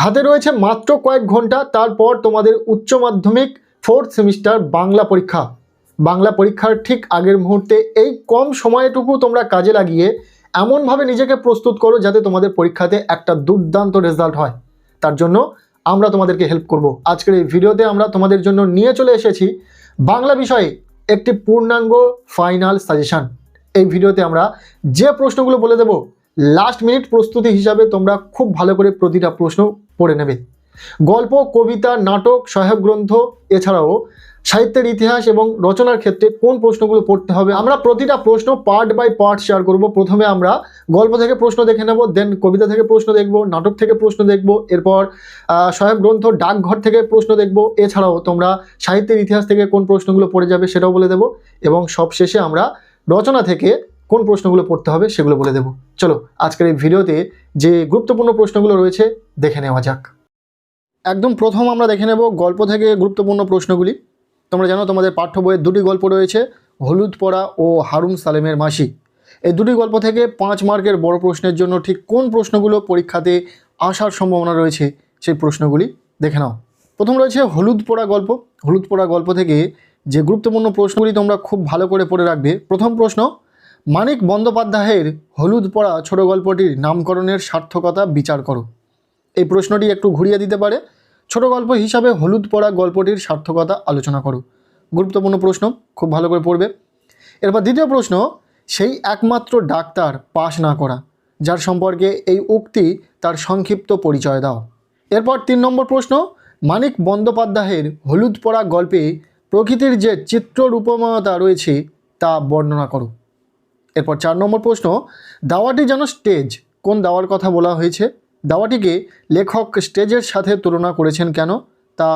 হাতে রয়েছে মাত্র কয়েক ঘন্টা, তারপর তোমাদের উচ্চ মাধ্যমিক 4th সেমিস্টার বাংলা পরীক্ষা। বাংলা পরীক্ষার ঠিক আগের মুহূর্তে এই কম সময়টুকু তোমরা কাজে লাগিয়ে এমনভাবে নিজেকে প্রস্তুত করো যাতে তোমাদের পরীক্ষাতে একটা দুর্দান্ত রেজাল্ট হয়। তার জন্য আমরা তোমাদেরকে হেল্প করব। আজকের এই ভিডিওতে আমরা তোমাদের জন্য নিয়ে চলে এসেছি বাংলা বিষয়ে একটি পূর্ণাঙ্গ ফাইনাল সাজেশন। এই ভিডিওতে আমরা যে প্রশ্নগুলো বলে দেব, লাস্ট মিনিট প্রস্তুতি হিসাবে তোমরা খুব ভালো করে প্রতিটা প্রশ্ন পড়ে নেবে। গল্প, কবিতা, নাটক, সহায়ক গ্রন্থ এছাড়াও সাহিত্যের ইতিহাস এবং রচনার ক্ষেত্রে কোন প্রশ্নগুলো পড়তে হবে আমরা প্রতিটা প্রশ্ন পার্ট বাই পার্ট শেয়ার করব। প্রথমে আমরা গল্প থেকে প্রশ্ন দেখে নেব, দেন কবিতা থেকে প্রশ্ন দেখব, নাটক থেকে প্রশ্ন দেখব, এরপর সহায়ক গ্রন্থ ডাকঘর থেকে প্রশ্ন দেখব, এছাড়াও তোমরা সাহিত্যের ইতিহাস থেকে কোন প্রশ্নগুলো পড়ে যাবে সেটাও বলে দেব, এবং সবশেষে আমরা রচনা থেকে কোন প্রশ্নগুলো পড়তে হবে সেগুলো বলে দেব। চলো আজকের এই ভিডিওতে যে গুরুত্বপূর্ণ প্রশ্নগুলো রয়েছে দেখে নেওয়া যাক। একদম প্রথম আমরা দেখে নেব গল্প থেকে গুরুত্বপূর্ণ প্রশ্নগুলি। তোমরা জানো তোমাদের পাঠ্য বইয়ের দুটি গল্প রয়েছে, হলুদ পড়া ও হারুন সালেমের মাসি। এই দুটি গল্প থেকে 5 মার্কের বড় প্রশ্নের জন্য ঠিক কোন প্রশ্নগুলো পরীক্ষাতে আসার সম্ভাবনা রয়েছে সেই প্রশ্নগুলি দেখে নাও। প্রথম রয়েছে হলুদ পড়া গল্প। হলুদ পড়া গল্প থেকে যে গুরুত্বপূর্ণ প্রশ্নগুলি তোমরা খুব ভালো করে পড়ে রাখবে। প্রথম প্রশ্ন, মানিক বন্দ্যোপাধ্যায়ের হলুদ পড়া ছোট গল্পটির নামকরণের সার্থকতা বিচার করো। এই প্রশ্নটি একটু ঘুরিয়ে দিতে পারে। ছোট গল্প হিসাবে হলুদ পড়া গল্পটির সার্থকতা আলোচনা করো। গুরুত্বপূর্ণ প্রশ্ন, খুব ভালো করে পড়বে। এরপর দ্বিতীয় প্রশ্ন, সেই একমাত্র ডাক্তার পাশ না করা যার সম্পর্কে এই উক্তি তার সংক্ষিপ্ত পরিচয় দাও। এরপর 3 নম্বর প্রশ্ন, মানিক বন্দ্যোপাধ্যায়ের হলুদ পড়া গল্পে প্রকৃতির যে চিত্ররূপময়তা রয়েছে তা বর্ণনা করো। এরপর 4 নম্বর প্রশ্ন, দাওয়াটি যেন স্টেজ, কোন দাওয়ার কথা বলা হয়েছে? দাওয়াটিকে লেখক স্টেজের সাথে তুলনা করেছেন কেন তা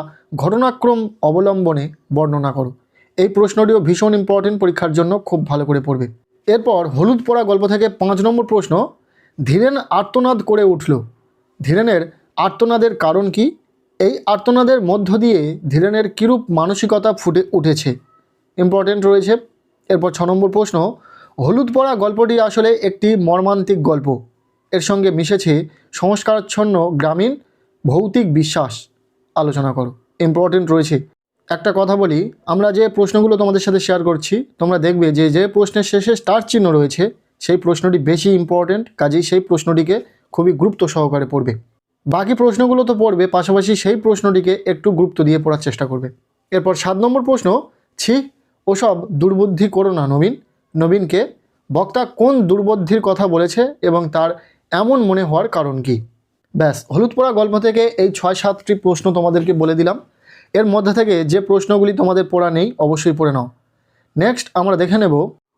ঘটনাক্রম অবলম্বনে বর্ণনা করো। এই প্রশ্নটিও ভীষণ ইম্পর্টেন্ট, পরীক্ষার জন্য খুব ভালো করে পড়বে। এরপর হলুদ পড়া গল্প থেকে 5 নম্বর প্রশ্ন, ধীরেন আর্তনাদ করে উঠল। ধীরেনের আর্তনাদের কারণ কি? এই আর্তনাদের মধ্য দিয়ে ধীরেনের কিরূপ মানসিকতা ফুটে উঠেছে, ইম্পর্টেন্ট রয়েছে। এরপর 6 নম্বর প্রশ্ন, হলুদ পড়া গল্পটি আসলে একটি মর্মান্তিক গল্প, এর সঙ্গে মিশেছে সংস্কারাচ্ছন্ন গ্রামীণ ভৌতিক বিশ্বাস, আলোচনা করো, ইম্পর্টেন্ট রয়েছে। একটা কথা বলি, আমরা যে প্রশ্নগুলো তোমাদের সাথে শেয়ার করছি তোমরা দেখবে যে যে প্রশ্নের শেষে স্টার চিহ্ন রয়েছে সেই প্রশ্নটি বেশি ইম্পর্টেন্ট, কাজেই সেই প্রশ্নটিকে খুবই গুরুত্ব সহকারে পড়বে। বাকি প্রশ্নগুলো তো পড়বে, পাশাপাশি সেই প্রশ্নটিকে একটু গুরুত্ব দিয়ে পড়ার চেষ্টা করবে। এরপর 7 নম্বর প্রশ্ন, ছি ওসব দুর্বুদ্ধি করো না নবীন। নবীনকে বক্তা কোন দুর্বুদ্ধির কথা বলেছে এবং তার এমন মনে হওয়ার কারণ কি? ব্যাস, হলুদ পড়া গল্প থেকে এই 6-7টি প্রশ্ন তোমাদেরকে বলে দিলাম। এর মধ্যে থেকে যে প্রশ্নগুলি তোমাদের পড়া নেই অবশ্যই পড়ে নাও। নেক্সট আমরা দেখে নেব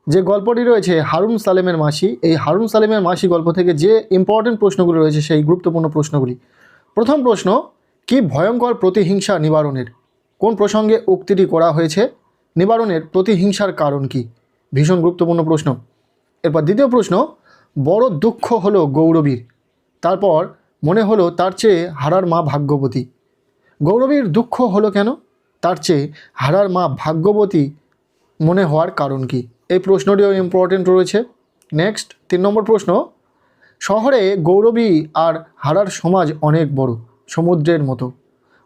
যে গল্পটি রয়েছে হারুন সালেমের মাসি। এই হারুন সালেমের মাসি গল্প থেকে যে ইম্পর্টেন্ট প্রশ্নগুলি রয়েছে সেই গুরুত্বপূর্ণ প্রশ্নগুলি। প্রথম প্রশ্ন, কি ভয়ঙ্কর প্রতিহিংসা নিবারণের? কোন প্রসঙ্গে উক্তিটি করা হয়েছে? নিবারণের প্রতিহিংসার কারণ কি? ভীষণ গুরুত্বপূর্ণ প্রশ্ন। এরপর দ্বিতীয় প্রশ্ন, বড় দুঃখ হলো গৌরবীর, তারপর মনে হলো তার চেয়ে হারার মা ভাগ্যবতী। গৌরবীর দুঃখ হলো কেন? তার চেয়ে হারার মা ভাগ্যবতী মনে হওয়ার কারণ কি? এই প্রশ্নটিও ইম্পর্টেন্ট রয়েছে। নেক্সট 3 নম্বর প্রশ্ন, শহরে গৌরবী আর হারার সমাজ অনেক বড়, সমুদ্রের মতো।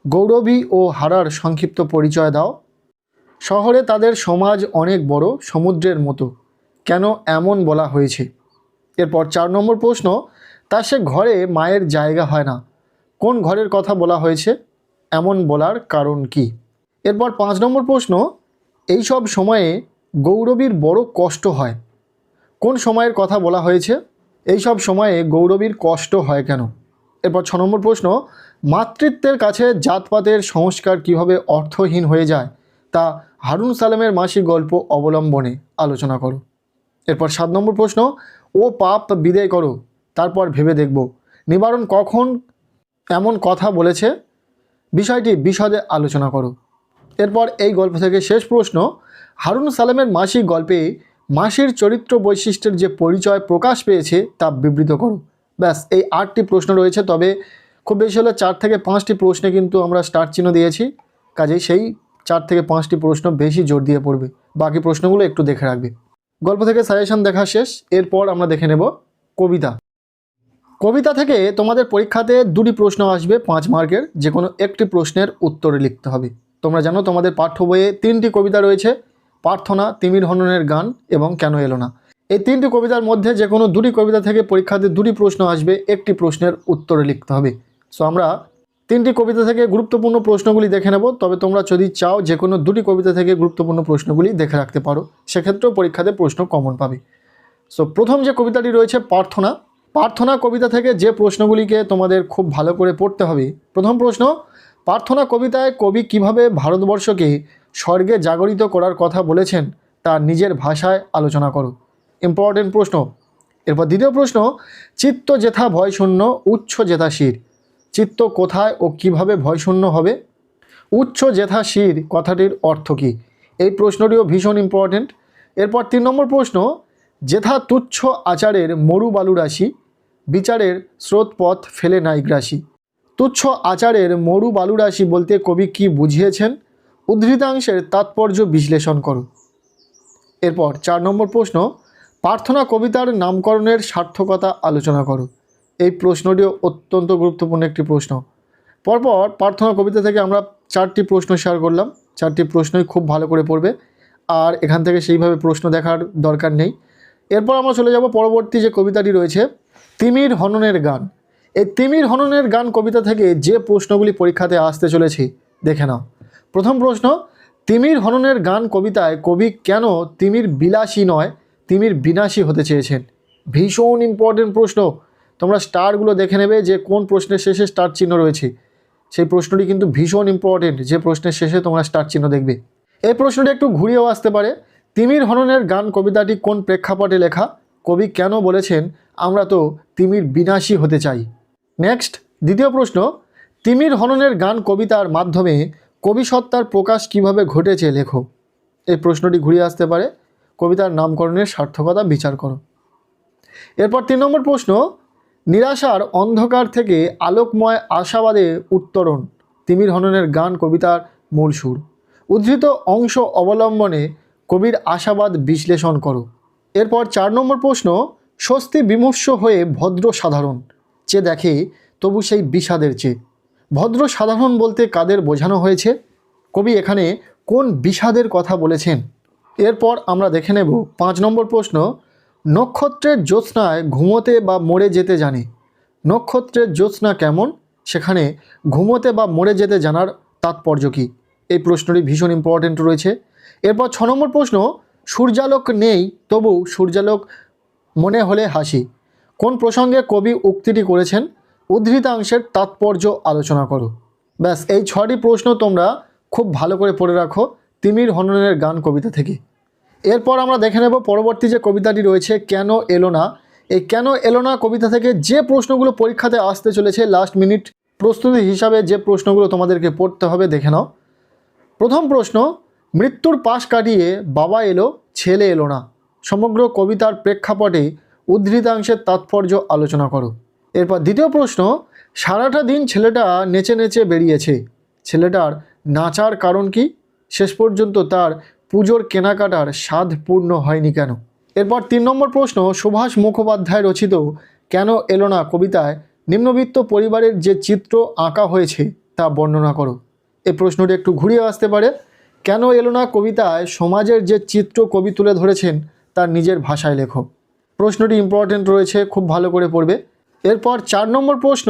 গৌরবী ও হারার সংক্ষিপ্ত পরিচয় দাও। শহরে তাদের সমাজ অনেক বড়, সমুদ্রের মতো, কেন এমন বলা হয়েছে? এরপর 4 নম্বর প্রশ্ন, তা সে ঘরে মায়ের জায়গা হয় না, কোন ঘরের কথা বলা হয়েছে? এমন বলার কারণ কি? এরপর 5 নম্বর প্রশ্ন, এই সব সময়ে গৌরবীর বড় কষ্ট হয়, কোন সময়ের কথা বলা হয়েছে? এই সব সময়ে গৌরবীর কষ্ট হয় কেন? এরপর 6 নম্বর প্রশ্ন, মাতৃত্বের কাছে জাতপাতের সংস্কার কিভাবে অর্থহীন হয়ে যায় তা হারুন সালেমের মাসি গল্প অবলম্বনে আলোচনা করো। এরপর 7 নম্বর প্রশ্ন, ও পাপ বিদায় করো, তারপর ভেবে দেখব নিবারণ কখন এমন কথা বলেছে, বিষয়টি বিশদে আলোচনা করো। এরপর এই গল্প থেকে শেষ প্রশ্ন, হারুন সালেমের মাসি গল্পে মাসির চরিত্র বৈশিষ্ট্যের যে পরিচয় প্রকাশ পেয়েছে তা বিবৃত করো। ব্যাস, এই 8টি প্রশ্ন রয়েছে, তবে খুব বেশি হলে 4 থেকে 5টি প্রশ্নে কিন্তু আমরা স্টার চিহ্ন দিয়েছি, কাজেই সেই 4 থেকে 5টি প্রশ্ন বেশি জোর দিয়ে পড়বে, বাকি প্রশ্নগুলো একটু দেখে রাখবে। গল্প থেকে সাজেশন দেখা শেষ। এরপর আমরা দেখে নেব কবিতা। কবিতা থেকে তোমাদের পরীক্ষাতে দুটি প্রশ্ন আসবে 5 মার্কের, যে কোনো একটি প্রশ্নের উত্তরে লিখতে হবে। তোমরা জানো তোমাদের পাঠ্য বইয়ে 3টি কবিতা রয়েছে, প্রার্থনা, তিমির হননের গান এবং কেন এলো না। এই 3টি কবিতার মধ্যে যে কোনো দুটি কবিতা থেকে পরীক্ষাতে দুটি প্রশ্ন আসবে, একটি প্রশ্নের উত্তরে লিখতে হবে। সো আমরা 3টি কবিতা থেকে গুরুত্বপূর্ণ প্রশ্নগুলি দেখে নেব। তবে তোমরা যদি চাও যে কোনো দুটি কবিতা থেকে গুরুত্বপূর্ণ প্রশ্নগুলি দেখে রাখতে পারো, সেক্ষেত্রেও পরীক্ষাতে প্রশ্ন কমন পাবে। সো প্রথম যে কবিতাটি রয়েছে প্রার্থনা, প্রার্থনা কবিতা থেকে যে প্রশ্নগুলিকে তোমাদের খুব ভালো করে পড়তে হবে। প্রথম প্রশ্ন, প্রার্থনা কবিতায় কবি কিভাবে ভারতবর্ষকে স্বর্গে জাগরিত করার কথা বলেছেন তা নিজের ভাষায় আলোচনা করো। ইম্পর্টেন্ট প্রশ্ন। এরপর দ্বিতীয় প্রশ্ন, চিত্ত যেথা ভয়শূন্য উচ্চ যেথা শির। চিত্ত কোথায় ও কিভাবে ভয়শূন্য হবে? উচ্চ যেথা শির কথাটির অর্থ কী? এই প্রশ্নটিও ভীষণ ইম্পর্টেন্ট। এরপর 3 নম্বর প্রশ্ন, যেথা তুচ্ছ আচারের মরু বালু রাশি বিচারের স্রোতপথ ফেলে নাই গ্রাসী। তুচ্ছ আচারের মরু বালু রাশি বলতে কবি কি বুঝিয়েছেন? উদ্ধৃতাংশের তাৎপর্য বিশ্লেষণ করো। এরপর 4 নম্বর প্রশ্ন, প্রার্থনা কবিতার নামকরণের সার্থকতা আলোচনা করো। এই প্রশ্নটিও অত্যন্ত গুরুত্বপূর্ণ একটি প্রশ্ন। পরপর প্রার্থনা কবিতা থেকে আমরা 4টি প্রশ্ন শেয়ার করলাম। 4টি প্রশ্নই খুব ভালো করে পড়বে, আর এখান থেকে সেইভাবে প্রশ্ন দেখার দরকার নেই। এরপর আমরা চলে যাব পরবর্তী যে কবিতাটি রয়েছে তিমির হননের গান। এই তিমির হননের গান কবিতা থেকে যে প্রশ্নগুলি পরীক্ষাতে আসতে চলেছে দেখে নাও। প্রথম প্রশ্ন, তিমির হননের গান কবিতায় কবি কেন তিমির বিলাসী নয় তিমির বিনাশী হতে চেয়েছেন? ভীষণ ইম্পর্টেন্ট প্রশ্ন। তোমরা স্টারগুলো দেখে নেবে যে কোন প্রশ্নের শেষে স্টার চিহ্ন রয়েছে। সেই প্রশ্নটি কিন্তু ভীষণ ইম্পর্টেন্ট, যে প্রশ্নের শেষে তোমরা স্টার চিহ্ন দেখবে। এই প্রশ্নটি একটু ঘুরিয়েও আসতে পারে। তিমির হননের গান কবিতাটি কোন প্রেক্ষাপটে লেখা? কবি কেন বলেছেন আমরা তো তিমির বিনাশী হতে চাই? নেক্সট, দ্বিতীয় প্রশ্ন, তিমির হননের গান কবিতার মাধ্যমে কবি সত্তার প্রকাশ কিভাবে ঘটেছে লেখো। এই প্রশ্নটি ঘুরিয়ে আসতে পারে। কবিতার নামকরণের সার্থকতা বিচার করো। এরপর 3 নম্বর প্রশ্ন, নিরাশার অন্ধকার থেকে আলোকময় আশাবাদে উত্তরণ তিমির হননের গান কবিতার মূল সুর। উদ্ধৃত অংশ অবলম্বনে কবির আশাবাদ বিশ্লেষণ করো। এরপর 4 নম্বর প্রশ্ন, স্বস্তি বিমর্ষ হয়ে ভদ্র সাধারণ চেয়ে দেখে তবু সেই বিষাদের চেয়ে। ভদ্র সাধারণ বলতে কাদের বোঝানো হয়েছে? কবি এখানে কোন বিষাদের কথা বলেছেন? এরপর আমরা দেখে নেব 5 নম্বর প্রশ্ন, নক্ষত্রের জ্যোৎস্নায় ঘুমোতে বা মরে যেতে জানে। নক্ষত্রের জ্যোৎস্না কেমন, সেখানে ঘুমোতে বা মরে যেতে জানার তাৎপর্য কী? এই প্রশ্নটি ভীষণ ইম্পর্টেন্ট রয়েছে। এরপর 6 নম্বর প্রশ্ন, সূর্যালোক নেই তবু সূর্যালোক মনে হলে হাসি। কোন প্রসঙ্গে কবি উক্তিটি করেছেন? উদ্ধৃতাংশের তাৎপর্য আলোচনা করো। ব্যাস, এই 6টি প্রশ্ন তোমরা খুব ভালো করে পড়ে রাখো তিমির হননের গান কবিতা থেকে। এরপর আমরা দেখে নেব পরবর্তী যে কবিতাটি রয়েছে কেন এলো না। এই কেন এলো না কবিতা থেকে যে প্রশ্নগুলো পরীক্ষাতে আসতে চলেছে লাস্ট মিনিট প্রস্তুতি হিসাবে যে প্রশ্নগুলো তোমাদেরকে পড়তে হবে দেখে নাও। প্রথম প্রশ্ন, মৃত্যুর পাশ কাটিয়ে বাবা এলো ছেলে এলো না। সমগ্র কবিতার প্রেক্ষাপটে উদ্ধৃতাংশের তাৎপর্য আলোচনা করো। এরপর দ্বিতীয় প্রশ্ন, সারাটা দিন ছেলেটা নেচে নেচে বেরিয়েছে। ছেলেটার নাচার কারণ কি? শেষ পর্যন্ত তার পুজোর কেনাকাটার স্বাদ পূর্ণ হয়নি কেন? এরপর 3 নম্বর প্রশ্ন, সুভাষ মুখোপাধ্যায় রচিত কেন এলো না কবিতায় নিম্নবিত্ত পরিবারের যে চিত্র আঁকা হয়েছে তা বর্ণনা করো। এই প্রশ্নটি একটু ঘুরিয়ে আসতে পারে। কেন এলো না কবিতায় সমাজের যে চিত্র কবি তুলে ধরেছেন তার নিজের ভাষায় লেখো। প্রশ্নটি ইম্পর্টেন্ট রয়েছে, খুব ভালো করে পড়বে। এরপর 4 নম্বর প্রশ্ন,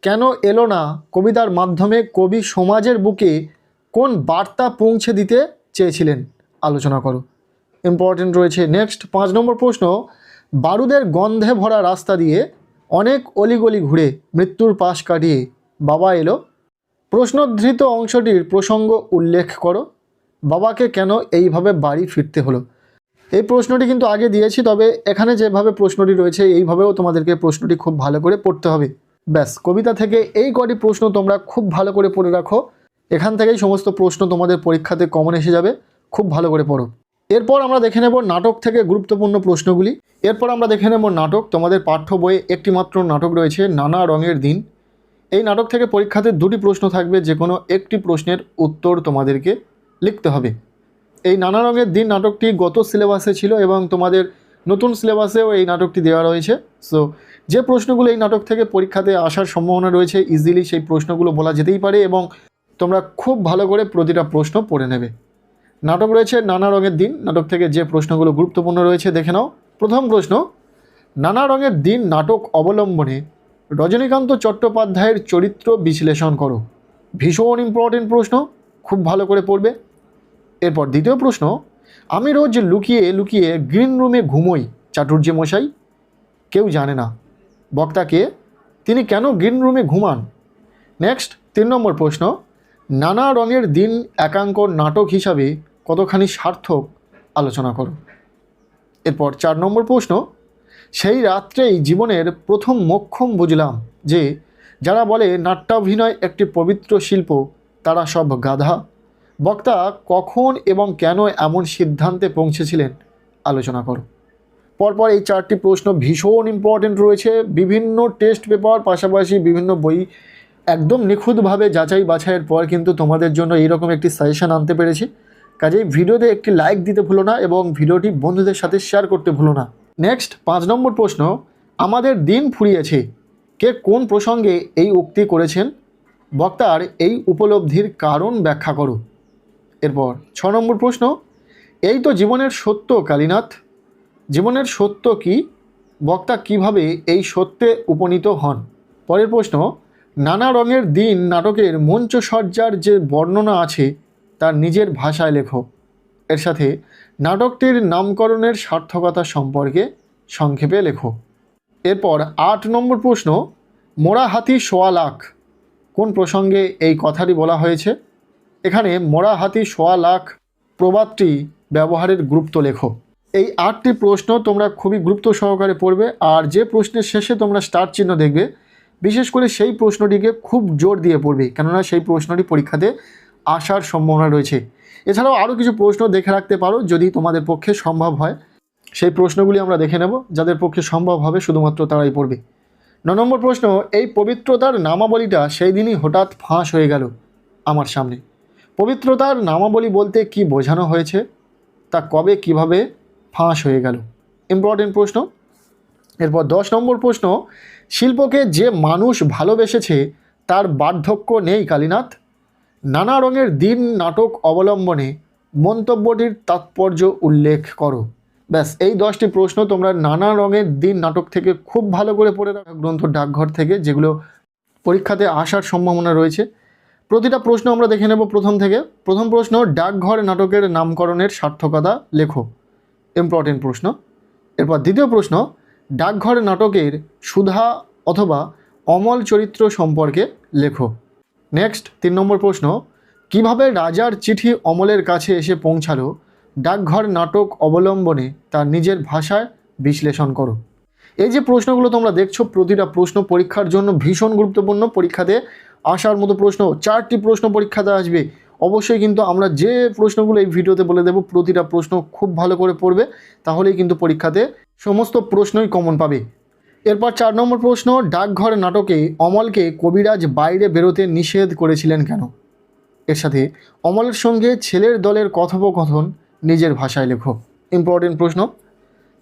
কেন এলো না কবিতার মাধ্যমে কবি সমাজের বুকে কোন বার্তা পৌঁছে দিতে চেয়েছিলেন আলোচনা করো। ইম্পর্টেন্ট রয়েছে। নেক্সট 5 নম্বর প্রশ্ন, বারুদের গন্ধে ভরা রাস্তা দিয়ে অনেক অলিগলি ঘুরে মৃত্যুর পাশ কাটিয়ে বাবা এলো। প্রশ্নোদ্ধৃত অংশটির প্রসঙ্গ উল্লেখ করো। বাবাকে কেন এইভাবে বাড়ি ফিরতে হলো? এই প্রশ্নটি কিন্তু আগে দিয়েছি, তবে এখানে যেভাবে প্রশ্নটি রয়েছে এইভাবেও তোমাদেরকে প্রশ্নটি খুব ভালো করে পড়তে হবে। ব্যাস, কবিতা থেকে এই কটি প্রশ্ন তোমরা খুব ভালো করে পড়ে রাখো। এখান থেকেই সমস্ত প্রশ্ন তোমাদের পরীক্ষাতে কমন এসে যাবে। খুব ভালো করে পড়ো। এরপর আমরা দেখে নেব নাটক থেকে গুরুত্বপূর্ণ প্রশ্নগুলি। এরপর আমরা দেখে নেব নাটক। তোমাদের পাঠ্য বইয়ে একটি মাত্র নাটক রয়েছে নানা রঙের দিন। এই নাটক থেকে পরীক্ষাতে 2টি প্রশ্ন থাকবে, যে কোনো একটি প্রশ্নের উত্তর তোমাদেরকে লিখতে হবে। এই নানা রঙের দিন নাটকটি গত সিলেবাসে ছিল এবং তোমাদের নতুন সিলেবাসেও এই নাটকটি দেওয়া রয়েছে। সো যে প্রশ্নগুলো এই নাটক থেকে পরীক্ষাতে আসার সম্ভাবনা রয়েছে ইজিলি সেই প্রশ্নগুলো বলা যেতেই পারে এবং তোমরা খুব ভালো করে প্রতিটা প্রশ্ন পড়ে নেবে। নাটক রয়েছে নানা রঙের দিন, নাটক থেকে যে প্রশ্নগুলো গুরুত্বপূর্ণ রয়েছে দেখে নাও। প্রথম প্রশ্ন, নানা রঙের দিন নাটক অবলম্বনে রজনীকান্ত চট্টোপাধ্যায়ের চরিত্র বিশ্লেষণ করো। ভীষণ ইম্পর্টেন্ট প্রশ্ন, খুব ভালো করে পড়বে। এরপর দ্বিতীয় প্রশ্ন, আমি রোজ লুকিয়ে লুকিয়ে গ্রিন রুমে ঘুমোই চাটুর্যে মশাই। কেউ জানে না। বক্তাকে, তিনি কেন গ্রিন রুমে ঘুমান? নেক্সট 3 নম্বর প্রশ্ন, নানা রঙের দিন একাঙ্ক নাটক হিসাবে কতখানি সার্থক আলোচনা করো। এরপর 4 নম্বর প্রশ্ন, সেই রাত্রেই জীবনের প্রথম মোক্ষম বুঝলাম যে যারা বলে নাট্যাভিনয় একটি পবিত্র শিল্প তারা সব গাধা। বক্তা কখন এবং কেন এমন সিদ্ধান্তে পৌঁছেছিলেন আলোচনা করো। পরপর এই 4টি প্রশ্ন ভীষণ ইম্পর্টেন্ট রয়েছে। বিভিন্ন টেস্ট পেপার পাশাপাশি বিভিন্ন বই একদম নিখুঁতভাবে যাচাই বাছাইয়ের পর কিন্তু তোমাদের জন্য এইরকম একটি সাজেশন আনতে পেরেছি। কাজেই ভিডিওতে একটি লাইক দিতে ভুলো না এবং ভিডিওটি বন্ধুদের সাথে শেয়ার করতে ভুলো না। নেক্সট 5 নম্বর প্রশ্ন, আমাদের দিন ফুরিয়েছে, কে কোন প্রসঙ্গে এই উক্তি করেছেন? বক্তার এই উপলব্ধির কারণ ব্যাখ্যা করো। এরপর 6 নম্বর প্রশ্ন, এই তো জীবনের সত্য কালীনাথ, জীবনের সত্য কি? বক্তা কিভাবে এই সত্যে উপনীত হন? পরের প্রশ্ন, নানা রঙের দিন নাটকের মঞ্চসজ্জার যে বর্ণনা আছে তার নিজের ভাষায় লেখো। এর সাথে নাটকটির নামকরণের সার্থকতা সম্পর্কে সংক্ষেপে লেখো। এরপর 8 নম্বর প্রশ্ন, মোরা হাতি সোয়া লাখ, কোন প্রসঙ্গে এই কথাটি বলা হয়েছে? এখানে মোরা হাতি সোয়া লাখ প্রবাদটি ব্যবহারের গুরুত্ব লেখো। এই 8টি প্রশ্ন তোমরা খুবই গুরুত্ব সহকারে পড়বে আর যে প্রশ্নের শেষে তোমরা স্টার চিহ্ন দেখবে বিশেষ করে সেই প্রশ্নটিকে খুব জোর দিয়ে পড়বে, কেননা সেই প্রশ্নটি পরীক্ষাতে আসার সম্ভাবনা রয়েছে। এছাড়াও আরও কিছু প্রশ্ন দেখে রাখতে পারো যদি তোমাদের পক্ষে সম্ভব হয়। সেই প্রশ্নগুলি আমরা দেখে নেব, যাদের পক্ষে সম্ভব হবে শুধুমাত্র তারাই পড়বে। 9 নম্বর প্রশ্ন, এই পবিত্রতার নামাবলীটা সেই দিনই হঠাৎ ফাঁস হয়ে গেল আমার সামনে। পবিত্রতার নামাবলী বলতে কি বোঝানো হয়েছে, তা কবে কিভাবে ফাঁস হয়ে গেল? ইম্পর্টেন্ট প্রশ্ন। এরপর 10 নম্বর প্রশ্ন, শিল্পকে যে মানুষ ভালোবেসেছে তার বার্ধক্য নেই কালীনাথ। নানা রঙের দিন নাটক অবলম্বনে মন্তব্যটির তাৎপর্য উল্লেখ করো। ব্যাস এই 10টি প্রশ্ন তোমরা নানা রঙের দিন নাটক থেকে খুব ভালো করে পড়ে রাখো, গ্রন্থ ডাকঘর থেকে, যেগুলো পরীক্ষাতে আসার সম্ভাবনা রয়েছে। প্রতিটা প্রশ্ন আমরা দেখে নেব প্রথম থেকে। প্রথম প্রশ্ন, ডাকঘর নাটকের নামকরণের সার্থকতা লেখো। ইম্পর্টেন্ট প্রশ্ন। এরপর দ্বিতীয় প্রশ্ন, ডাকঘর নাটকের সুধা অথবা অমল চরিত্র সম্পর্কে লেখো। নেক্সট 3 নম্বর প্রশ্ন, কিভাবে রাজার চিঠি অমলের কাছে এসে পৌঁছালো ডাকঘর নাটক অবলম্বনে তার নিজের ভাষায় বিশ্লেষণ করো। এই যে প্রশ্নগুলো তোমরা দেখছো প্রতিটা প্রশ্ন পরীক্ষার জন্য ভীষণ গুরুত্বপূর্ণ। পরীক্ষাতে আসার মতো প্রশ্ন 4টি প্রশ্ন পরীক্ষাতে আসবে। অবশ্যই কিন্তু আমরা যে প্রশ্নগুলো এই ভিডিওতে বলে দেব প্রতিটা প্রশ্ন খুব ভালো করে পড়বে, তাহলেই কিন্তু পরীক্ষাতে সমস্ত প্রশ্নই কমন পাবে। এরপর 4 নম্বর প্রশ্ন, ডাকঘর নাটকে অমলকে কবিরাজ বাইরে বেরোতে নিষেধ করেছিলেন কেন? এর সাথে অমলের সঙ্গে ছেলের দলের কথোপকথন নিজের ভাষায় লেখো। ইম্পর্টেন্ট প্রশ্ন।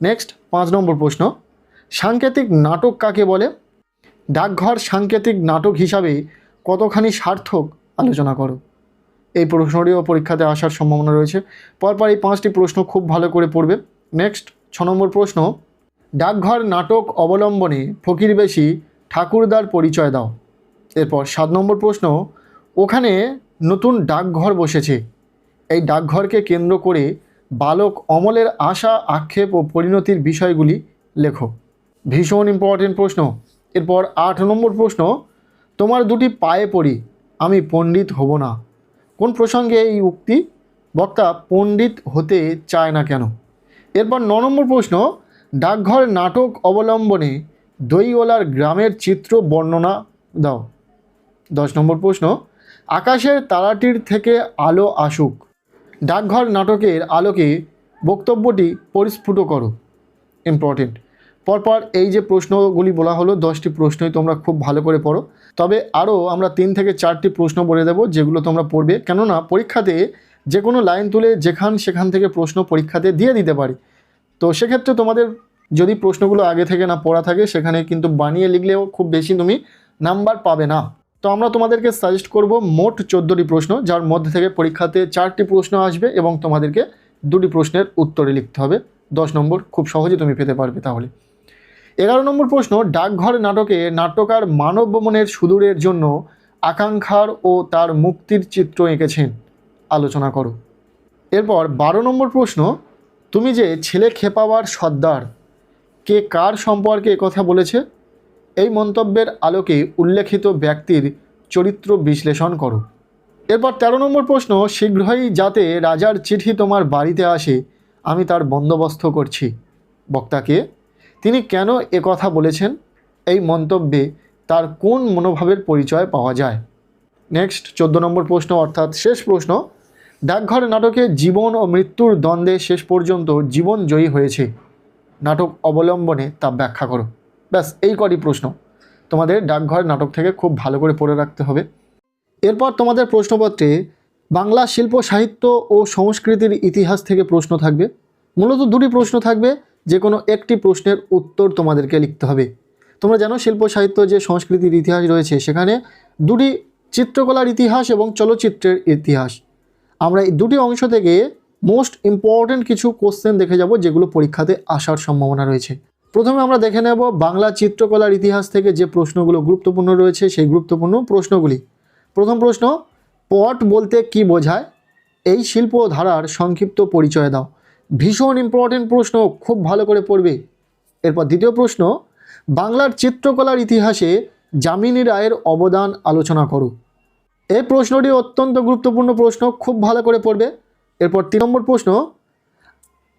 নেক্সট 5 নম্বর প্রশ্ন, সাংকেতিক নাটক কাকে বলে? ডাকঘর সাংকেতিক নাটক হিসাবে কতখানি সার্থক আলোচনা করো। এই প্রশ্নটিও পরীক্ষাতে আসার সম্ভাবনা রয়েছে। পরপর এই 5টি প্রশ্ন খুব ভালো করে পড়বে। নেক্সট 6 নম্বর প্রশ্ন, ডাকঘর নাটক অবলম্বনে ফকিরবেশী ঠাকুরদার পরিচয় দাও। এরপর 7 নম্বর প্রশ্ন, ওখানে নতুন ডাকঘর বসেছে, এই ডাকঘরকে কেন্দ্র করে বালক অমলের আশা আক্ষেপ ও পরিণতির বিষয়গুলি লেখো। ভীষণ ইম্পর্টেন্ট প্রশ্ন। এরপর 8 নম্বর প্রশ্ন, তোমার দুটি পায়ে পড়ি আমি পণ্ডিত হব না, কোন প্রসঙ্গে এই উক্তি? বক্তা পণ্ডিত হতে চায় না কেন? এরপর 9 নম্বর প্রশ্ন, ডাকঘর নাটক অবলম্বনে দইওয়ালার গ্রামের চিত্র বর্ণনা দাও। 10 নম্বর প্রশ্ন, আকাশের তারাটির থেকে আলো আসুক, ডাকঘর নাটকের আলোকে বক্তব্যটি পরিস্ফুট করো। ইম্পর্টেন্ট। পরপর এই যে প্রশ্নগুলি বলা হলো 10টি প্রশ্নই তোমরা খুব ভালো করে পড়ো। তবে আরও আমরা 3 থেকে 4টি প্রশ্ন বলে দেবো যেগুলো তোমরা পড়বে, কেননা পরীক্ষাতে যে কোনো লাইন তুলে যেখান সেখান থেকে প্রশ্ন পরীক্ষাতে দিয়ে দিতে পারি। তো সেক্ষেত্রে তোমাদের যদি প্রশ্নগুলো আগে থেকে না পড়া থাকে সেখানে কিন্তু বানিয়ে লিখলেও খুব বেশি তুমি নাম্বার পাবে না। তো আমরা তোমাদেরকে সাজেস্ট করব মোট 14টি প্রশ্ন, যার মধ্যে থেকে পরীক্ষাতে 4টি প্রশ্ন আসবে এবং তোমাদেরকে 2টি প্রশ্নের উত্তরে লিখতে হবে। 10 নম্বর খুব সহজে তুমি পেতে পারবে। তাহলে 11 নম্বর প্রশ্ন, ডাকঘর নাটকে নাট্যকার মানব মনের সুদূরের জন্য আকাঙ্ক্ষার ও তার মুক্তির চিত্র এঁকেছেন, আলোচনা করো। এরপর 12 নম্বর প্রশ্ন, তুমি যে ছেলে খেপাবার সর্দার, কে কার সম্পর্কে একথা বলেছে, এই মন্তব্যের আলোকে উল্লেখিত ব্যক্তির চরিত্র বিশ্লেষণ করো। এরপর 13 নম্বর প্রশ্ন, শীঘ্রই যাতে রাজার চিঠি তোমার বাড়িতে আসে আমি তার বন্দোবস্ত করছি, বক্তাকে, তিনি কেন একথা বলেছেন, এই মন্তব্যে তার কোন মনোভাবের পরিচয় পাওয়া যায়। নেক্সট 14 নম্বর প্রশ্ন অর্থাৎ শেষ প্রশ্ন, ডাকঘর নাটকে জীবন ও মৃত্যুর দ্বন্দ্বে শেষ পর্যন্ত জীবন জয়ী হয়েছে, নাটক অবলম্বনে তা ব্যাখ্যা করো। ব্যাস এই কটি প্রশ্ন তোমাদের ডাকঘর নাটক থেকে খুব ভালো করে পড়ে রাখতে হবে। এরপর তোমাদের প্রশ্নপত্রে বাংলা শিল্প সাহিত্য ও সংস্কৃতির ইতিহাস থেকে প্রশ্ন থাকবে। মূলত 2টি প্রশ্ন থাকবে, যে কোনো একটি প্রশ্নের উত্তর তোমাদেরকে লিখতে হবে। তোমরা জানো শিল্প সাহিত্য যে সংস্কৃতির ইতিহাস রয়েছে সেখানে 2টি চিত্রকলার ইতিহাস এবং চলচ্চিত্রের ইতিহাস। আমরা এই 2টি অংশ থেকে মোস্ট ইম্পর্ট্যান্ট কিছু কোশ্চেন দেখে যাব যেগুলো পরীক্ষাতে আসার সম্ভাবনা রয়েছে। প্রথমে আমরা দেখে নেব বাংলা চিত্রকলার ইতিহাস থেকে যে প্রশ্নগুলো গুরুত্বপূর্ণ রয়েছে সেই গুরুত্বপূর্ণ প্রশ্নগুলি। প্রথম প্রশ্ন, পট বলতে কি বোঝায়, এই শিল্প ধারার সংক্ষিপ্ত পরিচয় দাও। ভীষণ ইম্পর্টেন্ট প্রশ্ন, খুব ভালো করে পড়বে। এরপর দ্বিতীয় প্রশ্ন, বাংলার চিত্রকলার ইতিহাসে যামিনী রায়ের অবদান আলোচনা করো। এই প্রশ্নটি অত্যন্ত গুরুত্বপূর্ণ প্রশ্ন, খুব ভালো করে পড়বে। এরপর 3 নম্বর প্রশ্ন,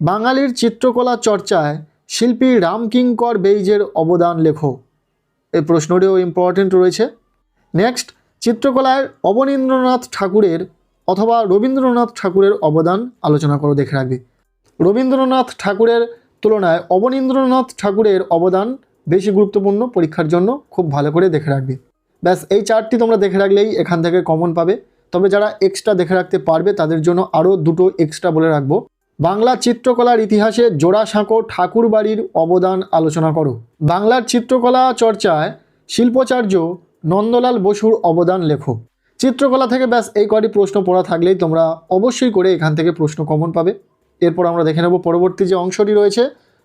বাঙালির চিত্রকলা চর্চায় শিল্পী রামকিঙ্কর বেইজের অবদান লেখো। এই প্রশ্নটিও ইম্পর্টেন্ট রয়েছে। নেক্সট, চিত্রকলায় অবনীন্দ্রনাথ ঠাকুরের অথবা রবীন্দ্রনাথ ঠাকুরের অবদান আলোচনা করো, দেখে রাখবে। রবীন্দ্রনাথ ঠাকুরের তুলনায় অবনীন্দ্রনাথ ঠাকুরের অবদান বেশি গুরুত্বপূর্ণ, পরীক্ষার জন্য খুব ভালো করে দেখে রাখবে। ব্যাস এই 4টি তোমরা দেখে রাখলেই এখান থেকে কমন পাবে। তবে যারা এক্সট্রা দেখে রাখতে পারবে তাদের জন্য আরও 2টো এক্সট্রা বলে রাখবো। বাংলা চিত্রকলার ইতিহাসে জোড়াসাঁকো ঠাকুর বাড়ির অবদান আলোচনা করো। বাংলার চিত্রকলা চর্চায় শিল্পাচার্য নন্দলাল বসুর অবদান লেখো। চিত্রকলা থেকে ব্যাস এই কটি প্রশ্ন পড়া থাকলেই তোমরা অবশ্যই করে এখান থেকে প্রশ্ন কমন পাবে। এরপর আমরা দেখে নেব পরবর্তী যে অংশটি রয়েছে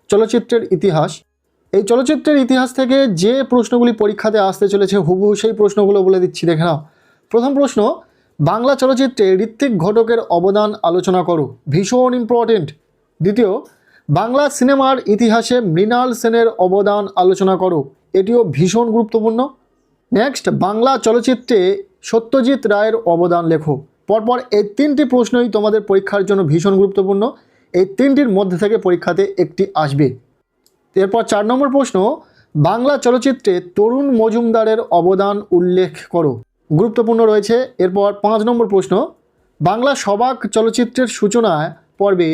চলচ্চিত্রের ইতিহাস। এই চলচ্চিত্রের ইতিহাস থেকে যে প্রশ্নগুলি পরীক্ষাতে আসতে চলেছে হুবহু সেই প্রশ্নগুলো বলে দিচ্ছি, দেখে নাও। প্রথম প্রশ্ন, বাংলা চলচ্চিত্রে ঋত্বিক ঘটকের অবদান আলোচনা করো, ভীষণ ইম্পর্টেন্ট। দ্বিতীয়, বাংলা সিনেমার ইতিহাসে মৃণাল সেনের অবদান আলোচনা করো, এটিও ভীষণ গুরুত্বপূর্ণ। নেক্সট, বাংলা চলচ্চিত্রে সত্যজিৎ রায়ের অবদান লেখো। পরপর এই 3টি প্রশ্নই তোমাদের পরীক্ষার জন্য ভীষণ গুরুত্বপূর্ণ। এই 3টির মধ্যে থেকে পরীক্ষাতে একটি আসবে। এরপর 4 নম্বর প্রশ্ন, বাংলা চলচ্চিত্রে তরুণ মজুমদারের অবদান উল্লেখ করো, গুরুত্বপূর্ণ রয়েছে। এরপর 5 নম্বর প্রশ্ন, বাংলা সবাক চলচ্চিত্রের সূচনায় পর্বে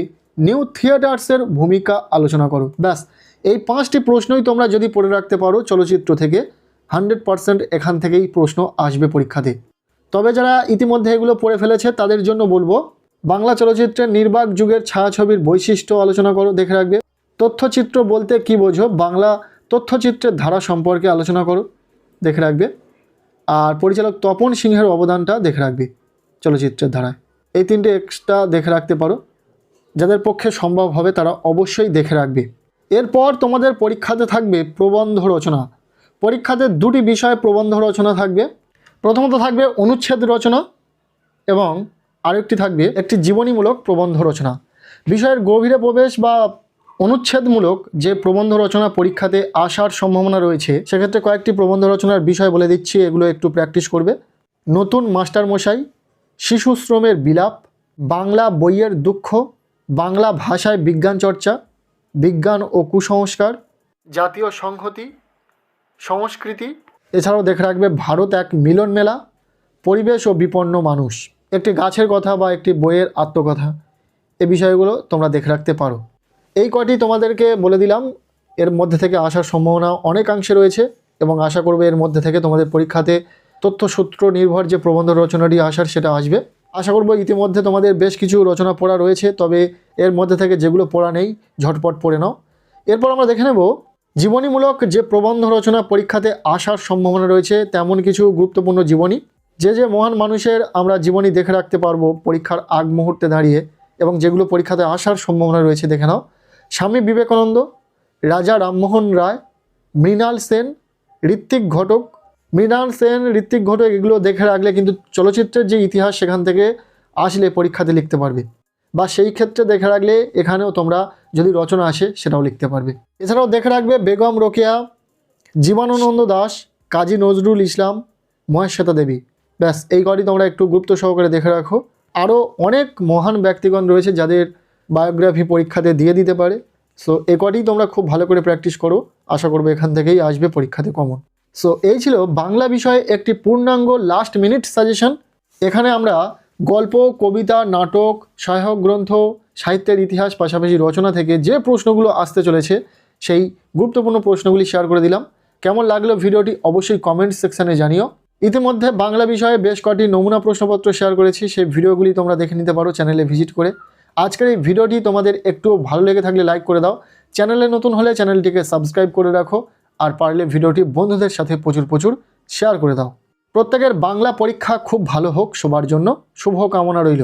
নিউ থিয়েটার্সের ভূমিকা আলোচনা করো। ব্যাস এই 5টি প্রশ্নই তোমরা যদি পড়ে রাখতে পারো চলচ্চিত্র থেকে 100% এখান থেকেই প্রশ্ন আসবে পরীক্ষাতে। তবে যারা ইতিমধ্যে এগুলো পড়ে ফেলেছে তাদের জন্য বলবো, বাংলা চলচ্চিত্রের নির্বাক যুগের ছায়াছবির বৈশিষ্ট্য আলোচনা করো, দেখে রাখবে। তথ্যচিত্র বলতে কি বোঝো, বাংলা তথ্যচিত্রের ধারা সম্পর্কে আলোচনা করো, দেখে রাখবে। আর পরিচালক তপন সিংহের অবদানটা দেখে রাখবে চলচ্চিত্রের ধারায়। এই 3টে এক্সট্রা দেখে রাখতে পারো, যাদের পক্ষে সম্ভব হবে তারা অবশ্যই দেখে রাখবে। এরপর তোমাদের পরীক্ষাতে থাকবে প্রবন্ধ রচনা। পরীক্ষাতে 2টি বিষয়ে প্রবন্ধ রচনা থাকবে। প্রথমত থাকবে অনুচ্ছেদ রচনা এবং আরেকটি থাকবে একটি জীবনীমূলক প্রবন্ধ রচনা। বিষয়ের গভীরে প্রবেশ বা অনুচ্ছেদমূলক যে প্রবন্ধ রচনা পরীক্ষাতে আসার সম্ভাবনা রয়েছে সেক্ষেত্রে কয়েকটি প্রবন্ধ রচনার বিষয় বলে দিচ্ছি, এগুলো একটু প্র্যাকটিস করবে। নতুন মাস্টারমশাই, শিশু শ্রমের বিলাপ, বাংলা বইয়ের দুঃখ, বাংলা ভাষায় বিজ্ঞান চর্চা, বিজ্ঞান ও কুসংস্কার, জাতীয় সংহতি, সংস্কৃতি। এছাড়াও দেখে রাখবে ভারত এক মিলন মেলা, পরিবেশ ও বিপন্ন মানুষ, একটি গাছের কথা বা একটি বইয়ের আত্মকথা। এই বিষয়গুলো তোমরা দেখে রাখতে পারো। এই কটি তোমাদেরকে বলে দিলাম, এর মধ্যে থেকে আসার সম্ভাবনা অনেকাংশে রয়েছে এবং আশা করবে এর মধ্যে থেকে তোমাদের পরীক্ষাতে তথ্যসূত্র নির্ভর যে প্রবন্ধ রচনাটি আসার সেটা আসবে। আশা করব ইতিমধ্যে তোমাদের বেশ কিছু রচনা পড়া রয়েছে, তবে এর মধ্যে থেকে যেগুলো পড়া নেই ঝটপট পড়ে নাও। এরপর আমরা দেখে নেব জীবনীমূলক যে প্রবন্ধ রচনা পরীক্ষাতে আসার সম্ভাবনা রয়েছে তেমন কিছু গুরুত্বপূর্ণ জীবনী, যে মহান মানুষের আমরা জীবনী দেখে রাখতে পারবো পরীক্ষার আগ মুহূর্তে দাঁড়িয়ে এবং যেগুলো পরীক্ষাতে আসার সম্ভাবনা রয়েছে দেখে নাও। স্বামী বিবেকানন্দ, রাজা রামমোহন রায়, মৃণাল সেন, ঋত্বিক ঘটক। মৃণাল সেন, ঋত্বিক ঘটক এগুলো দেখে রাখলে কিন্তু চলচ্চিত্রের যে ইতিহাস সেখান থেকে আসলে পরীক্ষাতে লিখতে পারবে, বা সেই ক্ষেত্রে দেখে রাখলে এখানেও তোমরা যদি রচনা আসে সেটাও লিখতে পারবে। এছাড়াও দেখে রাখবে বেগম রোকেয়া, জীবনানন্দ দাশ, কাজী নজরুল ইসলাম, মহেশ্বেতা দেবী। ব্যাস এই কটি তোমরা একটু গুরুত্ব সহকারে দেখে রাখো। আরও অনেক মহান ব্যক্তিগণ রয়েছে যাদের বায়োগ্রাফি পরীক্ষাতে দিয়ে দিতে পারে। সো এ কটি তোমরা খুব ভালো করে প্র্যাকটিস করো, আশা করবো এখান থেকেই আসবে পরীক্ষাতে কমন। সো এই ছিল বাংলা বিষয়ে একটি পূর্ণাঙ্গ লাস্ট মিনিট সাজেশন। এখানে আমরা গল্প, কবিতা, নাটক, সহায়ক গ্রন্থ, সাহিত্যের ইতিহাস পাশাপাশি রচনা থেকে যে প্রশ্নগুলো আসতে চলেছে সেই গুরুত্বপূর্ণ প্রশ্নগুলি শেয়ার করে দিলাম। কেমন লাগলো ভিডিওটি অবশ্যই কমেন্ট সেকশানে জানিও। ইতিমধ্যে বাংলা বিষয়ে বেশ কটি নমুনা প্রশ্নপত্র শেয়ার করেছি, সেই ভিডিওগুলি তোমরা দেখে নিতে পারো চ্যানেলে ভিজিট করে। আজকের এই ভিডিওটি তোমাদের একটু ভালো লেগে থাকলে লাইক করে দাও, চ্যানেলে নতুন হলে চ্যানেলটিকে সাবস্ক্রাইব করে রাখো, আর পারলে ভিডিওটি বন্ধুদের সাথে প্রচুর শেয়ার করে দাও। প্রত্যেকের বাংলা পরীক্ষা খুব ভালো হোক, সবার জন্য শুভ কামনা রইল।